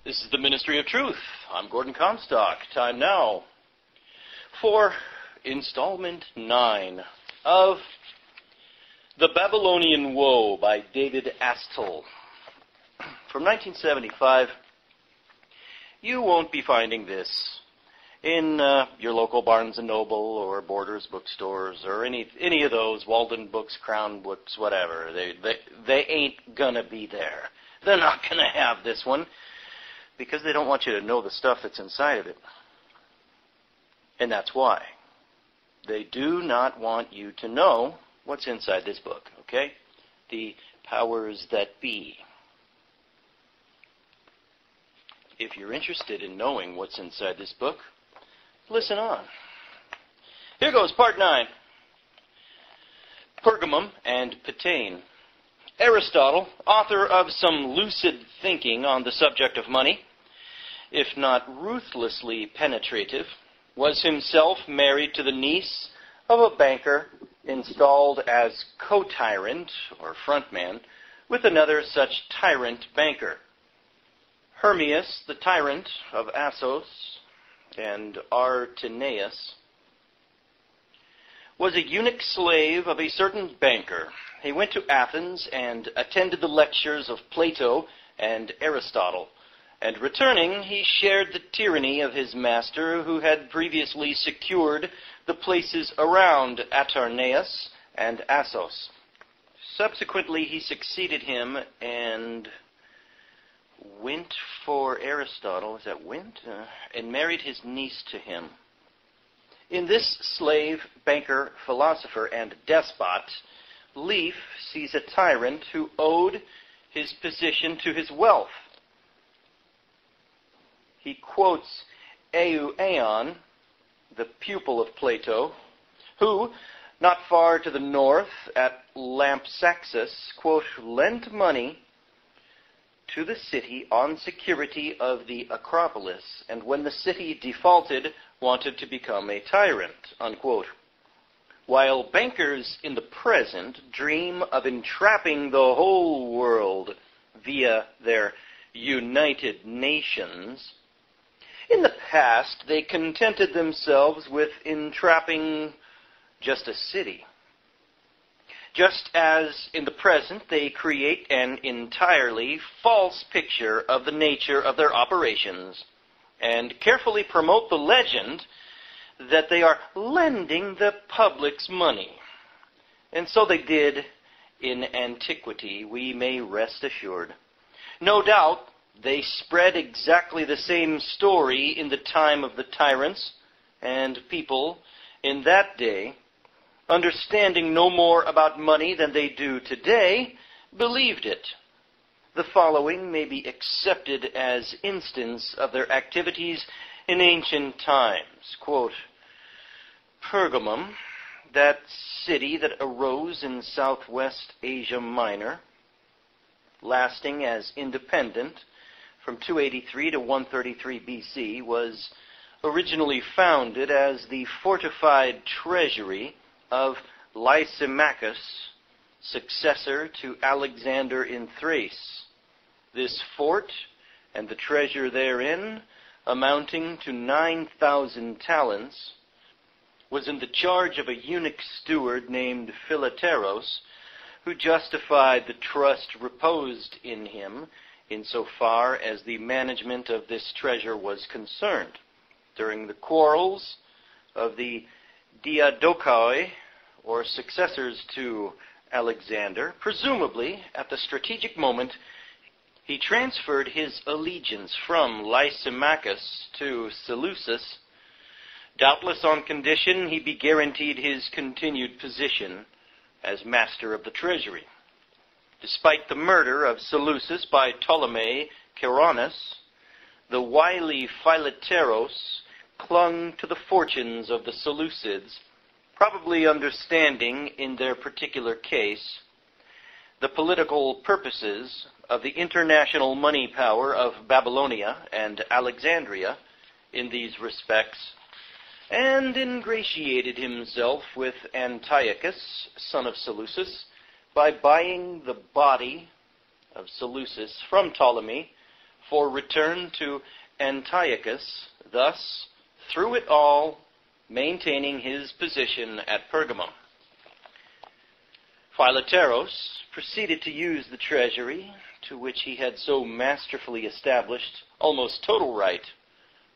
This is the Ministry of Truth. I'm Gordon Comstock. Time now for installment 9 of The Babylonian Woe by David Astle. From 1975, you won't be finding this in your local Barnes & Noble or Borders bookstores or any of those, Walden Books, Crown Books, whatever. They ain't gonna be there. They're not gonna have this one because they don't want you to know the stuff that's inside of it. And that's why. They do not want you to know what's inside this book, okay? The powers that be. If you're interested in knowing what's inside this book, listen on. Here goes part 9. Pergamum and Pitane. Aristotle, author of some lucid thinking on the subject of money, if not ruthlessly penetrative, was himself married to the niece of a banker installed as co-tyrant, or frontman, with another such tyrant banker. Hermias, the tyrant of Assos, and Artinaeus, was a eunuch slave of a certain banker. He went to Athens and attended the lectures of Plato and Aristotle, and returning, he shared the tyranny of his master, who had previously secured the places around Atarneus and Assos. Subsequently, he succeeded him and went for Aristotle, is that went? And married his niece to him. In this slave, banker, philosopher, and despot, Leaf sees a tyrant who owed his position to his wealth. He quotes Euaeon, the pupil of Plato, who, not far to the north at Lampsacus, quote, lent money to the city on security of the Acropolis, and when the city defaulted, wanted to become a tyrant, unquote. While bankers in the present dream of entrapping the whole world via their United Nations, in the past they contented themselves with entrapping just a city. Just as in the present they create an entirely false picture of the nature of their operations and carefully promote the legend that they are lending the public's money. And so they did in antiquity, we may rest assured. No doubt they spread exactly the same story in the time of the tyrants, and people in that day, understanding no more about money than they do today, believed it. The following may be accepted as instance of their activities in ancient times. Quote, Pergamum, that city that arose in southwest Asia Minor, lasting as independent from 283 to 133 BC, was originally founded as the fortified treasury of Lysimachus, successor to Alexander in Thrace. This fort and the treasure therein, amounting to 9,000 talents, was in the charge of a eunuch steward named Phileteros, who justified the trust reposed in him insofar as the management of this treasure was concerned. During the quarrels of the Diadochi, or successors to Alexander, presumably at the strategic moment, he transferred his allegiance from Lysimachus to Seleucus, doubtless on condition he be guaranteed his continued position as master of the treasury. Despite the murder of Seleucus by Ptolemy Chironus, the wily Phileteros clung to the fortunes of the Seleucids, probably understanding in their particular case the political purposes of the international money power of Babylonia and Alexandria in these respects, and ingratiated himself with Antiochus, son of Seleucus, by buying the body of Seleucus from Ptolemy for return to Antiochus, thus, through it all, maintaining his position at Pergamum. Phileteros proceeded to use the treasury, to which he had so masterfully established almost total right,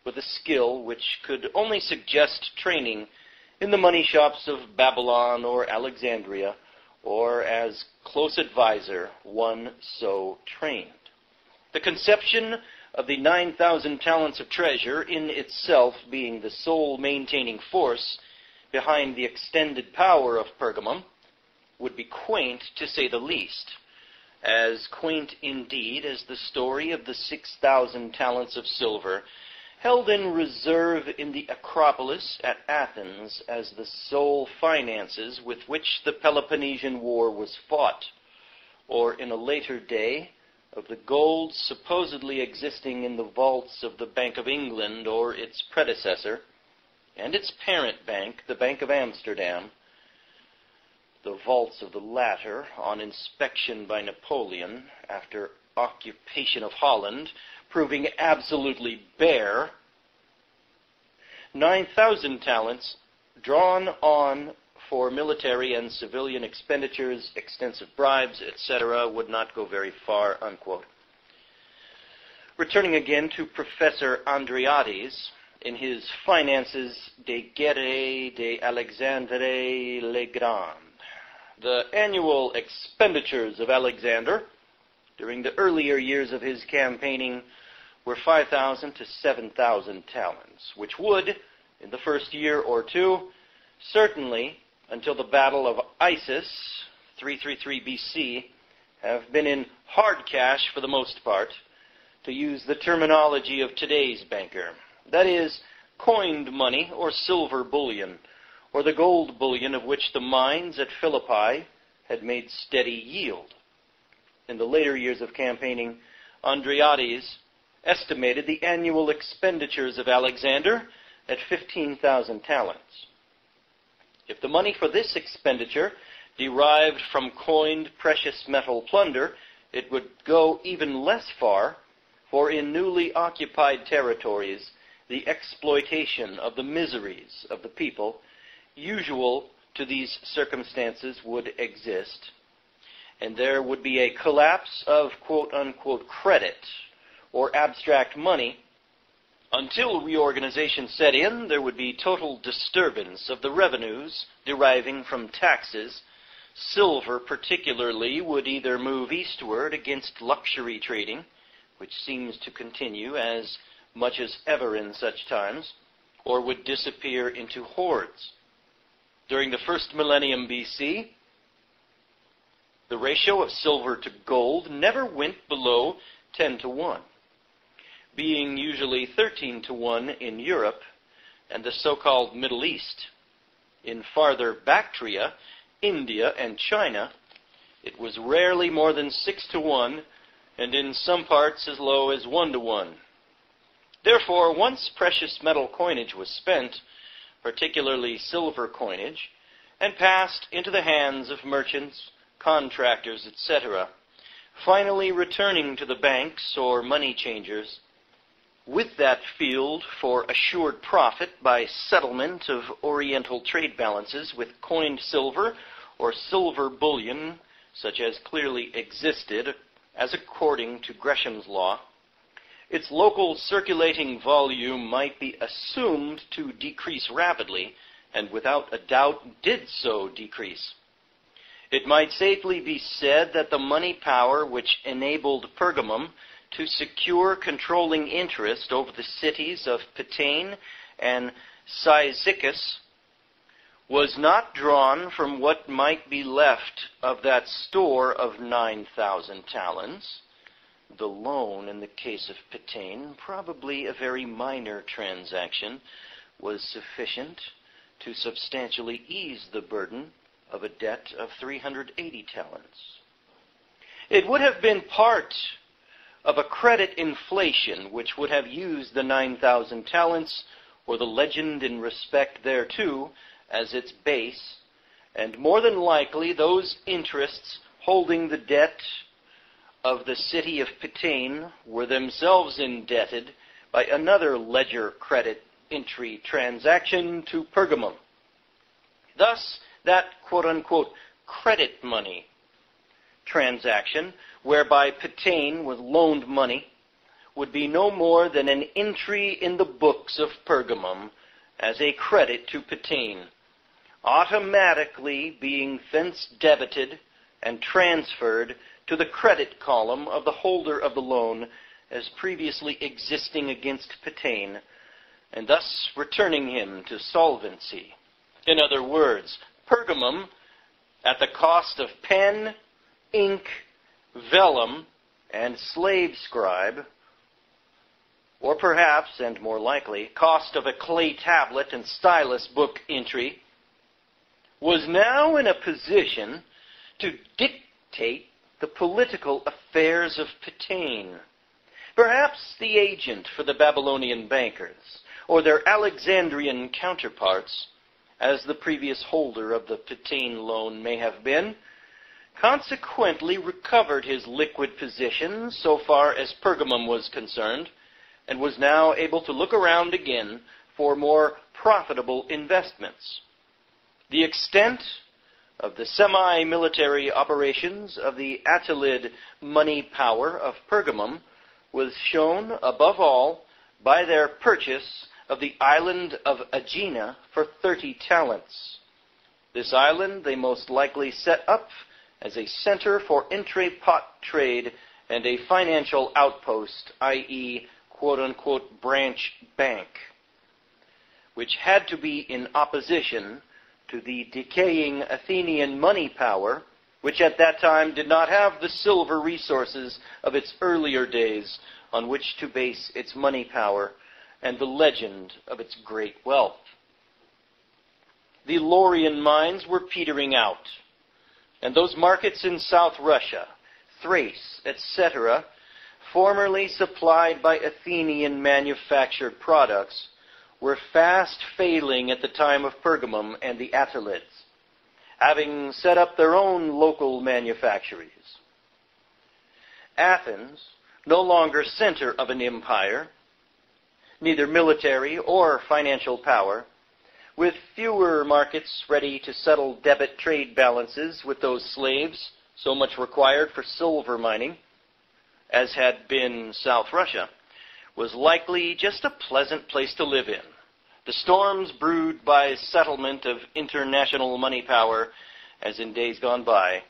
with a skill which could only suggest training in the money shops of Babylon or Alexandria, or as close advisor, one so trained. The conception of the 9,000 talents of treasure in itself being the sole maintaining force behind the extended power of Pergamum would be quaint, to say the least, as quaint indeed as the story of the 6,000 talents of silver held in reserve in the Acropolis at Athens as the sole finances with which the Peloponnesian War was fought, or in a later day of the gold supposedly existing in the vaults of the Bank of England or its predecessor, and its parent bank, the Bank of Amsterdam, the vaults of the latter, on inspection by Napoleon after occupation of Holland, proving absolutely bare. 9,000 talents drawn on for military and civilian expenditures, extensive bribes, etc., would not go very far, unquote. Returning again to Professor Andreades, in his Finances de Guerre de Alexandre le Grand, the annual expenditures of Alexander during the earlier years of his campaigning were 5,000 to 7,000 talents, which would, in the first year or two, certainly until the Battle of Issus, 333 BC, have been in hard cash for the most part, to use the terminology of today's banker. That is, coined money or silver bullion, or the gold bullion of which the mines at Philippi had made steady yield. In the later years of campaigning, Andreades estimated the annual expenditures of Alexander at 15,000 talents. If the money for this expenditure derived from coined precious metal plunder, it would go even less far, for in newly occupied territories, the exploitation of the miseries of the people usual to these circumstances would exist, and there would be a collapse of quote-unquote credit or abstract money. Until reorganization set in, there would be total disturbance of the revenues deriving from taxes. Silver particularly would either move eastward against luxury trading, which seems to continue as much as ever in such times, or would disappear into hoards. During the first millennium BC, the ratio of silver to gold never went below 10 to 1, being usually 13 to 1 in Europe and the so-called Middle East. In farther Bactria, India, and China, it was rarely more than 6 to 1, and in some parts as low as 1 to 1. Therefore, once precious metal coinage was spent, particularly silver coinage, and passed into the hands of merchants, contractors, etc., finally returning to the banks or money changers, with that field for assured profit by settlement of oriental trade balances with coined silver or silver bullion, such as clearly existed, as according to Gresham's law, its local circulating volume might be assumed to decrease rapidly, and without a doubt did so decrease. It might safely be said that the money power which enabled Pergamum to secure controlling interest over the cities of Pitane and Cyzicus was not drawn from what might be left of that store of 9,000 talents. The loan in the case of Pitane, probably a very minor transaction, was sufficient to substantially ease the burden of a debt of 380 talents. It would have been part of a credit inflation which would have used the 9,000 talents, or the legend in respect thereto, as its base, and more than likely those interests holding the debt of the city of Pitane were themselves indebted by another ledger credit entry transaction to Pergamum. Thus, that quote-unquote credit money transaction, whereby Pitane was loaned money, would be no more than an entry in the books of Pergamum as a credit to Pitane, automatically being thence debited and transferred to the credit column of the holder of the loan as previously existing against Pitane, and thus returning him to solvency. In other words, Pergamum, at the cost of pen, ink, vellum, and slave scribe, or perhaps, and more likely, cost of a clay tablet and stylus book entry, was now in a position to dictate the political affairs of Pitane. Perhaps the agent for the Babylonian bankers, or their Alexandrian counterparts, as the previous holder of the Pitane loan may have been, consequently recovered his liquid position so far as Pergamum was concerned, and was now able to look around again for more profitable investments. The extent of the semi-military operations of the Attalid money power of Pergamum was shown, above all, by their purchase of the island of Aegina for 30 talents. This island they most likely set up as a center for intra-pot trade and a financial outpost, i.e., quote-unquote branch bank, which had to be in opposition to the decaying Athenian money power, which at that time did not have the silver resources of its earlier days on which to base its money power and the legend of its great wealth. The Laurian mines were petering out, and those markets in South Russia, Thrace, etc., formerly supplied by Athenian manufactured products, were fast failing at the time of Pergamum and the Attalids, having set up their own local manufactories. Athens, no longer center of an empire, neither military or financial power, with fewer markets ready to settle debit trade balances with those slaves so much required for silver mining, as had been South Russia, was likely just a pleasant place to live in. The storms brewed by settlement of international money power, as in days gone by,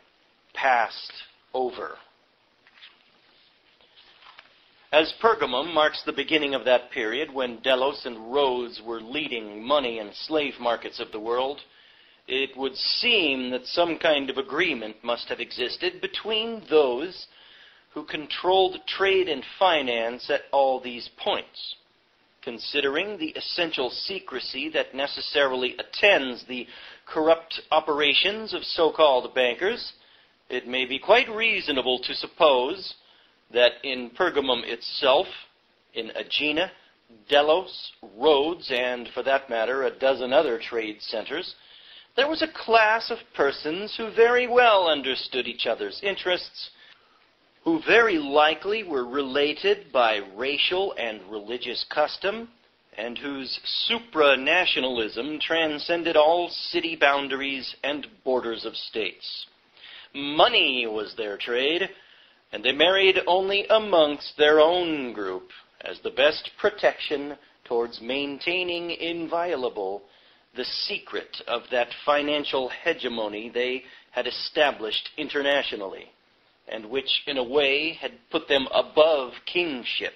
passed over. As Pergamum marks the beginning of that period when Delos and Rhodes were leading money and slave markets of the world, it would seem that some kind of agreement must have existed between those who controlled trade and finance at all these points. Considering the essential secrecy that necessarily attends the corrupt operations of so-called bankers, it may be quite reasonable to suppose that in Pergamum itself, in Aegina, Delos, Rhodes, and, for that matter, a dozen other trade centers, there was a class of persons who very well understood each other's interests, who very likely were related by racial and religious custom, and whose supranationalism transcended all city boundaries and borders of states. Money was their trade, and they married only amongst their own group as the best protection towards maintaining inviolable the secret of that financial hegemony they had established internationally, and which in a way had put them above kingship.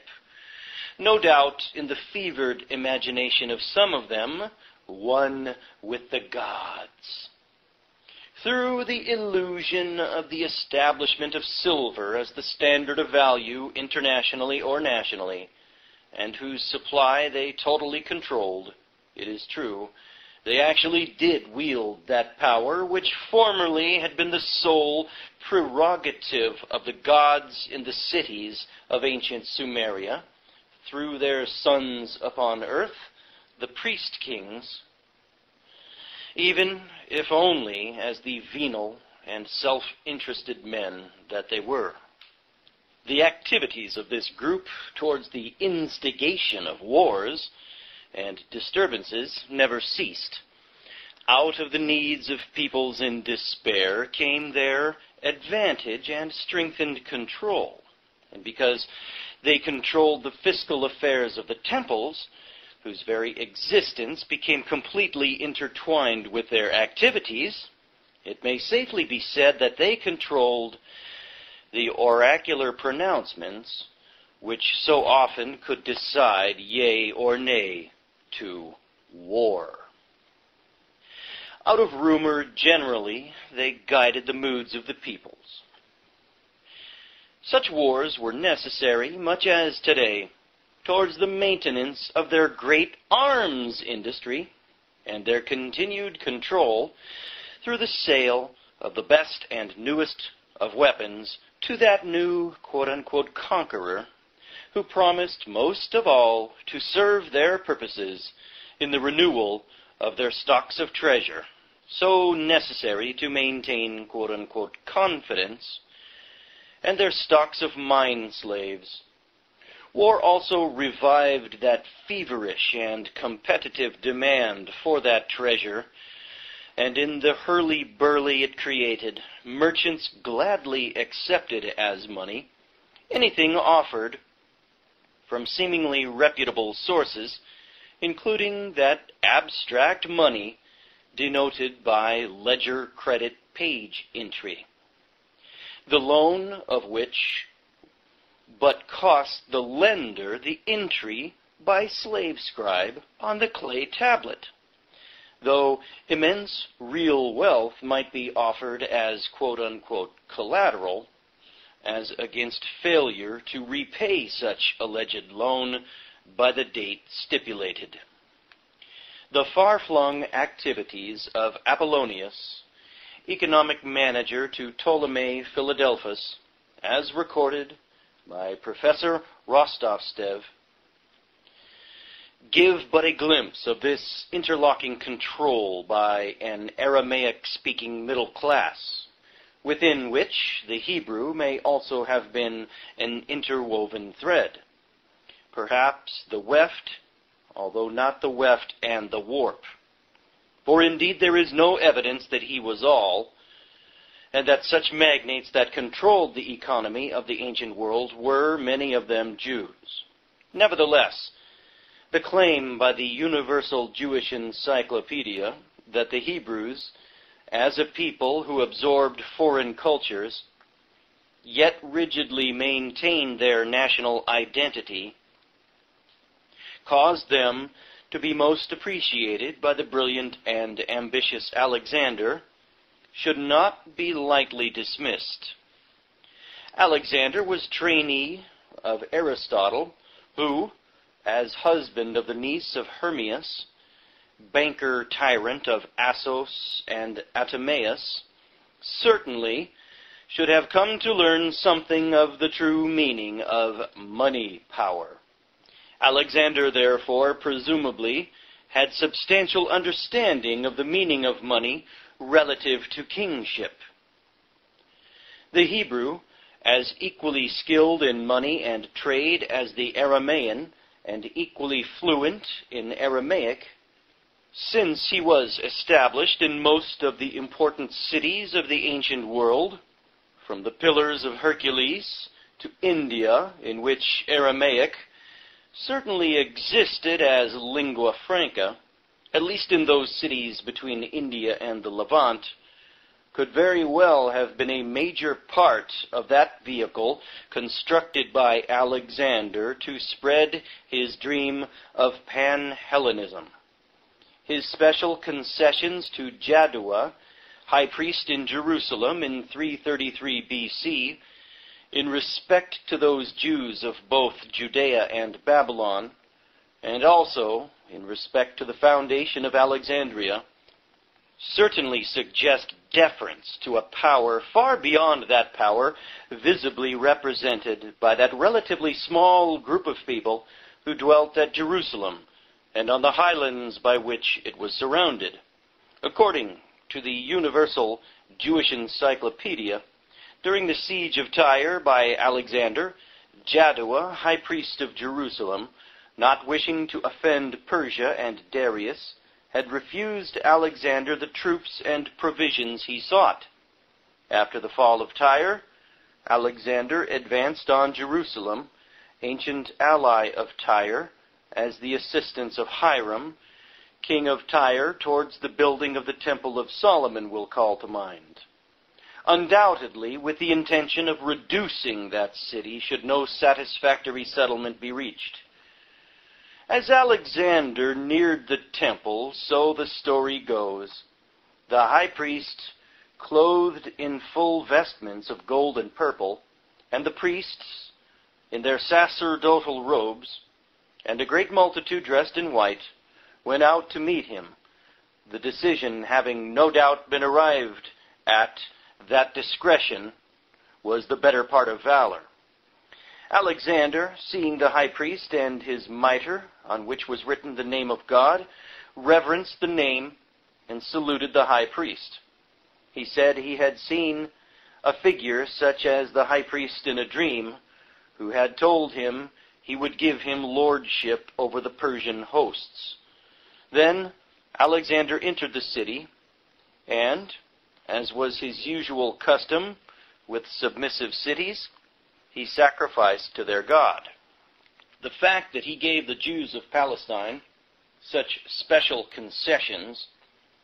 No doubt, in the fevered imagination of some of them, one with the gods. Through the illusion of the establishment of silver as the standard of value internationally or nationally, and whose supply they totally controlled, it is true, they actually did wield that power which formerly had been the sole prerogative of the gods in the cities of ancient Sumeria, through their sons upon earth, the priest kings, even if only as the venal and self-interested men that they were. The activities of this group towards the instigation of wars and disturbances never ceased. Out of the needs of peoples in despair came their advantage and strengthened control. And because they controlled the fiscal affairs of the temples, whose very existence became completely intertwined with their activities, it may safely be said that they controlled the oracular pronouncements which so often could decide yea or nay to war. Out of rumor, generally, they guided the moods of the peoples. Such wars were necessary, much as today, towards the maintenance of their great arms industry and their continued control through the sale of the best and newest of weapons to that new quote-unquote conqueror who promised most of all to serve their purposes in the renewal of their stocks of treasure, so necessary to maintain quote-unquote confidence, and their stocks of mine slaves. War also revived that feverish and competitive demand for that treasure, and in the hurly-burly it created, merchants gladly accepted as money anything offered from seemingly reputable sources, including that abstract money denoted by ledger credit page entry, the loan of which but cost the lender the entry by slave scribe on the clay tablet, though immense real wealth might be offered as quote-unquote collateral, as against failure to repay such alleged loan by the date stipulated. The far-flung activities of Apollonius, economic manager to Ptolemy Philadelphus, as recorded by Professor Rostovtsev, give but a glimpse of this interlocking control by an Aramaic-speaking middle class, within which the Hebrew may also have been an interwoven thread, perhaps the weft, although not the weft and the warp. For indeed there is no evidence that he was all, and that such magnates that controlled the economy of the ancient world were, many of them, Jews. Nevertheless, the claim by the Universal Jewish Encyclopedia that the Hebrews, as a people who absorbed foreign cultures, yet rigidly maintained their national identity, caused them to be most appreciated by the brilliant and ambitious Alexander, should not be lightly dismissed. Alexander was trainee of Aristotle, who, as husband of the niece of Hermias, banker tyrant of Assos and Attimaeus, certainly should have come to learn something of the true meaning of money power. Alexander, therefore, presumably had substantial understanding of the meaning of money relative to kingship. The Hebrew, as equally skilled in money and trade as the Aramaean, and equally fluent in Aramaic, since he was established in most of the important cities of the ancient world, from the Pillars of Hercules to India, in which Aramaic certainly existed as lingua franca, at least in those cities between India and the Levant, could very well have been a major part of that vehicle constructed by Alexander to spread his dream of Pan-Hellenism. His special concessions to Jaddua, high priest in Jerusalem in 333 B.C., in respect to those Jews of both Judea and Babylon, and also in respect to the foundation of Alexandria, certainly suggest deference to a power far beyond that power visibly represented by that relatively small group of people who dwelt at Jerusalem and on the highlands by which it was surrounded. According to the Universal Jewish Encyclopedia, During the siege of Tyre by Alexander, Jaddua, high priest of Jerusalem, not wishing to offend Persia and Darius, had refused Alexander the troops and provisions he sought. After the fall of Tyre, Alexander advanced on Jerusalem, ancient ally of Tyre, as the assistance of Hiram, king of Tyre, towards the building of the Temple of Solomon will call to mind. Undoubtedly with the intention of reducing that city should no satisfactory settlement be reached. As Alexander neared the temple, so the story goes, the high priest, clothed in full vestments of gold and purple, and the priests in their sacerdotal robes, and a great multitude dressed in white, went out to meet him, the decision having no doubt been arrived at that discretion was the better part of valor. Alexander, seeing the high priest and his mitre, on which was written the name of God, reverenced the name and saluted the high priest. He said he had seen a figure such as the high priest in a dream, who had told him he would give him lordship over the Persian hosts. Then Alexander entered the city, and, as was his usual custom with submissive cities, he sacrificed to their god. The fact that he gave the Jews of Palestine such special concessions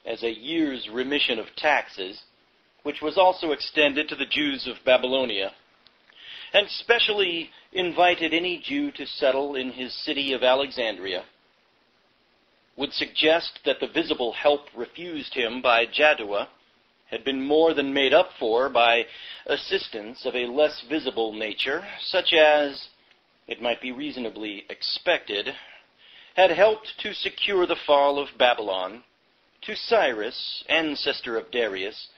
as a year's remission of taxes, which was also extended to the Jews of Babylonia, and specially invited any Jew to settle in his city of Alexandria, would suggest that the visible help refused him by Jaddua had been more than made up for by assistance of a less visible nature, such as, it might be reasonably expected, had helped to secure the fall of Babylon to Cyrus, ancestor of Darius,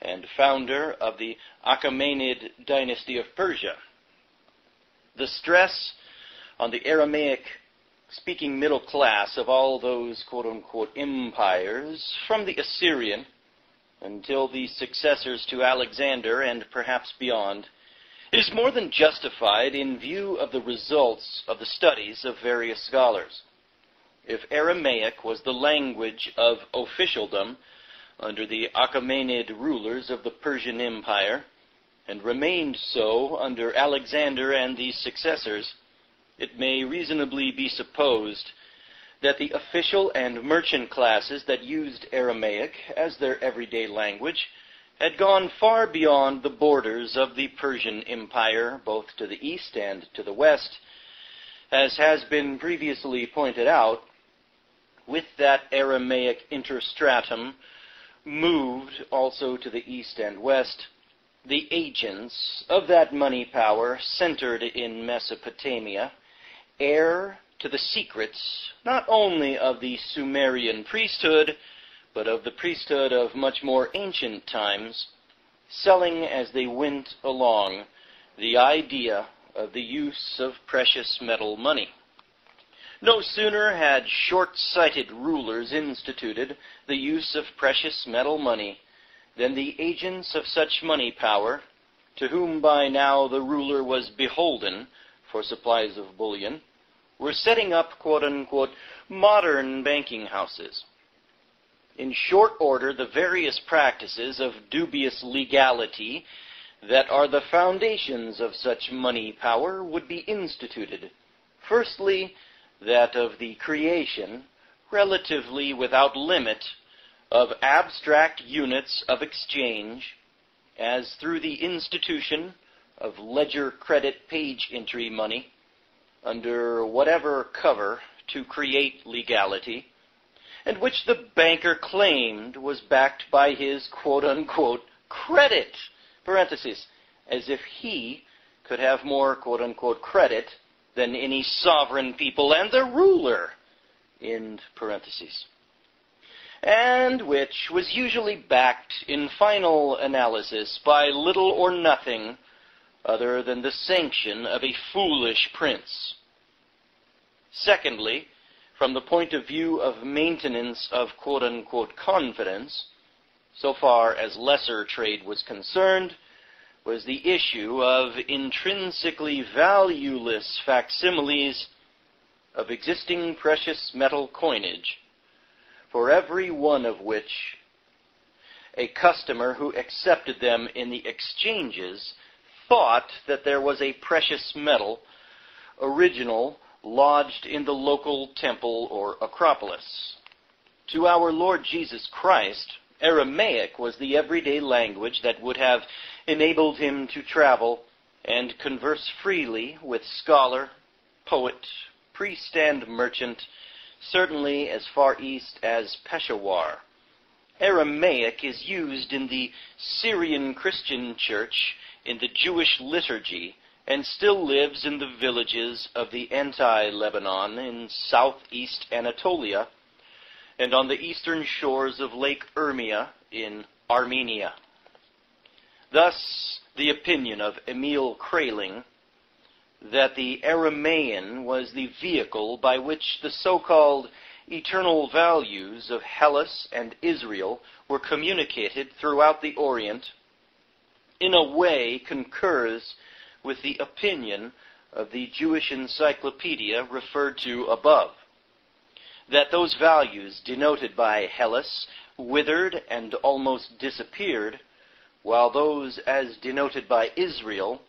and founder of the Achaemenid dynasty of Persia. The stress on the Aramaic-speaking middle class of all those quote-unquote empires, from the Assyrian until the successors to Alexander and perhaps beyond, is more than justified in view of the results of the studies of various scholars. If Aramaic was the language of officialdom under the Achaemenid rulers of the Persian Empire, and remained so under Alexander and these successors, it may reasonably be supposed that the official and merchant classes that used Aramaic as their everyday language had gone far beyond the borders of the Persian Empire, both to the east and to the west, as has been previously pointed out. With that Aramaic interstratum moved also to the east and west the agents of that money power centered in Mesopotamia, heir to the secrets not only of the Sumerian priesthood, but of the priesthood of much more ancient times, selling as they went along the idea of the use of precious metal money. No sooner had short-sighted rulers instituted the use of precious metal money than the agents of such money power, to whom by now the ruler was beholden for supplies of bullion, were setting up quote-unquote modern banking houses. In short order, the various practices of dubious legality that are the foundations of such money power would be instituted. Firstly, that of the creation, relatively without limit, of abstract units of exchange, as through the institution of ledger credit page entry money, under whatever cover to create legality, and which the banker claimed was backed by his quote-unquote credit, parentheses, as if he could have more quote-unquote credit than any sovereign people and the ruler, end parentheses, and which was usually backed in final analysis by little or nothing other than the sanction of a foolish prince. Secondly, from the point of view of maintenance of quote-unquote confidence, so far as lesser trade was concerned, was the issue of intrinsically valueless facsimiles of existing precious metal coinage, for every one of which a customer who accepted them in the exchanges thought that there was a precious metal, original, lodged in the local temple or acropolis. To our Lord Jesus Christ, Aramaic was the everyday language that would have enabled him to travel and converse freely with scholar, poet, priest, and merchant, certainly as far east as Peshawar. Aramaic is used in the Syrian Christian church, in the Jewish liturgy, and still lives in the villages of the Anti-Lebanon in southeast Anatolia, and on the eastern shores of Lake Urmia in Armenia. Thus, the opinion of Emil Kraling that the Aramaean was the vehicle by which the so-called eternal values of Hellas and Israel were communicated throughout the Orient, in a way concurs with the opinion of the Jewish encyclopedia referred to above, that those values denoted by Hellas withered and almost disappeared, while those as denoted by Israel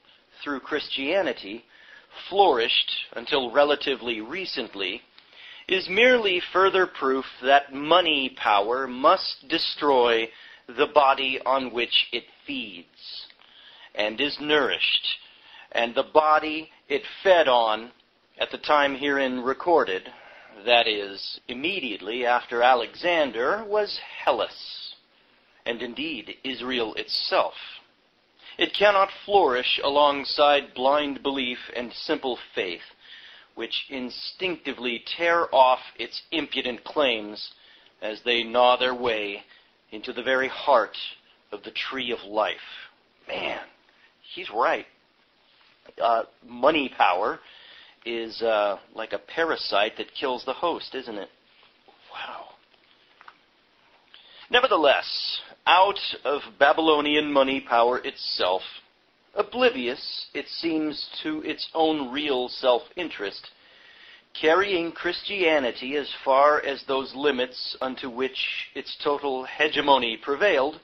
through Christianity flourished until relatively recently, is merely further proof that money power must destroy the body on which it feeds and is nourished, and the body it fed on at the time herein recorded, that is, immediately after Alexander, was Hellas, and indeed Israel itself. It cannot flourish alongside blind belief and simple faith, which instinctively tear off its impudent claims as they gnaw their way into the very heart of the tree of life. Man, he's right. Money power is like a parasite that kills the host, isn't it? Wow. Nevertheless, out of Babylonian money power itself, oblivious, it seems, to its own real self-interest, carrying Christianity as far as those limits unto which its total hegemony prevailed,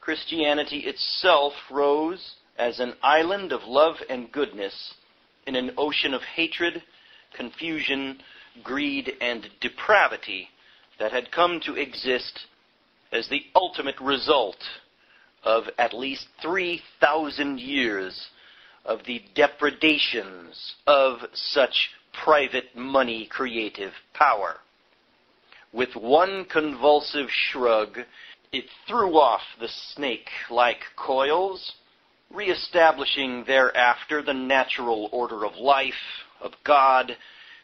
Christianity itself rose as an island of love and goodness in an ocean of hatred, confusion, greed, and depravity that had come to exist as the ultimate result of at least 3,000 years of the depredations of such private money creative power. With one convulsive shrug, it threw off the snake-like coils, reestablishing thereafter the natural order of life, of God,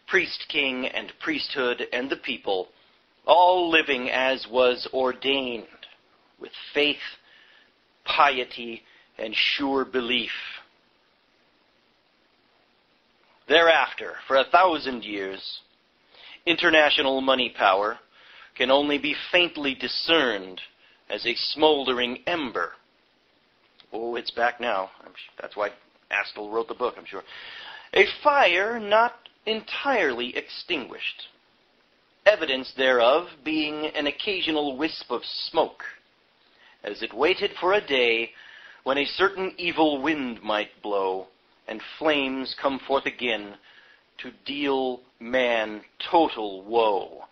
priest-king, and priesthood, and the people, all living as was ordained, with faith, piety, and sure belief. Thereafter, for 1,000 years, international money power can only be faintly discerned as a smoldering ember. Oh, it's back now. That's why Astle wrote the book, I'm sure. A fire not entirely extinguished. Evidence thereof being an occasional wisp of smoke, as it waited for a day when a certain evil wind might blow, and flames come forth again to deal man total woe.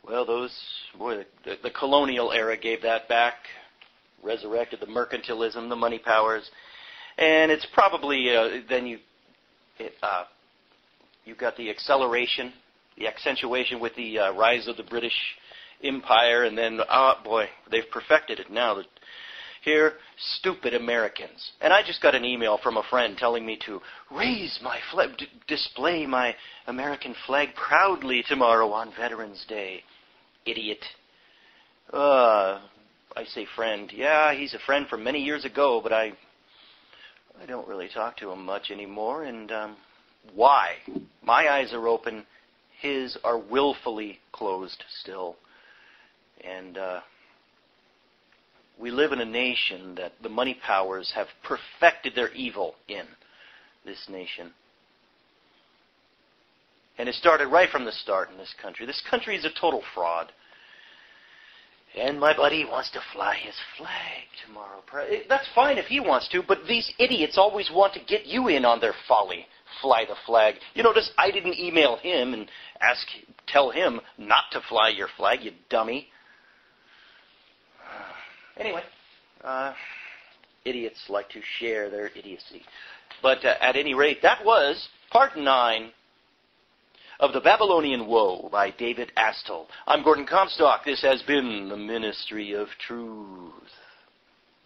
Well, the colonial era gave that back, resurrected the mercantilism, the money powers, and it's probably then you got the acceleration, the accentuation with the rise of the British Empire, and then they've perfected it now. Here, stupid Americans. And I just got an email from a friend telling me to raise my flag, display my American flag proudly tomorrow on Veterans Day. Idiot. I say friend. Yeah, he's a friend from many years ago, but I don't really talk to him much anymore. And why? My eyes are open. His are willfully closed still. And We live in a nation that the money powers have perfected their evil in. This nation. And it started right from the start in this country. This country is a total fraud. And my buddy wants to fly his flag tomorrow. That's fine if he wants to, but these idiots always want to get you in on their folly. Fly the flag. You notice I didn't email him and tell him not to fly your flag, you dummy. Anyway, idiots like to share their idiocy. But at any rate, that was part 9 of the Babylonian Woe by David Astle. I'm Gordon Comstock. This has been the Ministry of Truth.